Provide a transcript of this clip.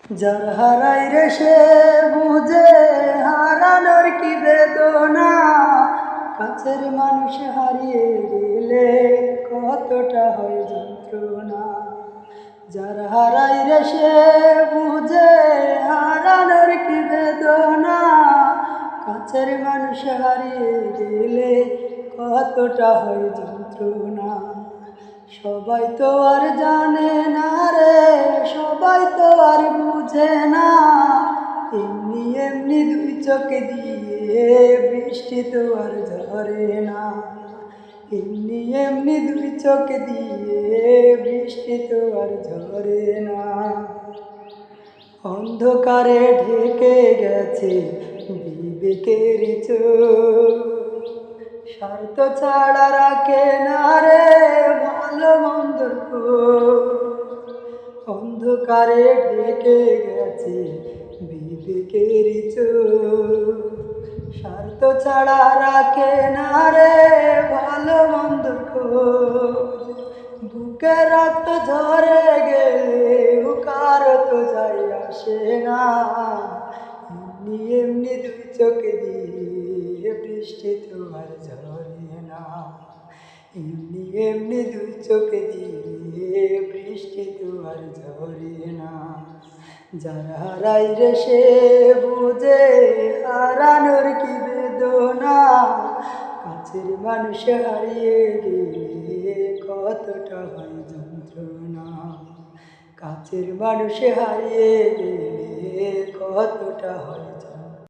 যার হারাই রে সে বুঝে হারানোর কি বেদনা, কাছের মানুষ হারিয়ে গেলে কতটা হয় যন্ত্রণা। যার হারাই রে সে বুঝে হারানোর কি বেদনা, কাছের মানুষ হারিয়ে গেলে কতটা হয় যন্ত্রণা। সবাই তো আর জানে না রে, সবাই তো আর বুঝে না, এমনি এমনি দুই চোখ দিয়ে বৃষ্টি তো আর ঝরে না। এমনি এমনি দুই চোখ দিয়ে বৃষ্টি তো আর ঝরে না। অন্ধকারে ঢেকে গেছে বিবেকের চোখ, স্বার্থ ছাড়া রাখে না রে ভালো মন্দর খোঁজ। অন্ধকারে ঢেকে গেছে বিবেকের চোখ, স্বার্থ ছাড়া রাখে না রে ভালো মন্দর খোঁজ। বুকে রক্ত ঝরে গেলেও কারো তো যাই আসে না, এমনি এমনি দুই চোখ দিয়ে বৃষ্টি তো আর ঝরে না। এমনি এমনি দুই চোখ দিয়ে বৃষ্টি তো আর ঝরে না। যার হারাই রে সে বুঝে হারানোর কি বেদনা, কাছের মানুষ হারিয়ে গেলে কতটা হয় যন্ত্রণা। কাছের মানুষ হারিয়ে গেলে কতটা হয় যন্ত্রণা।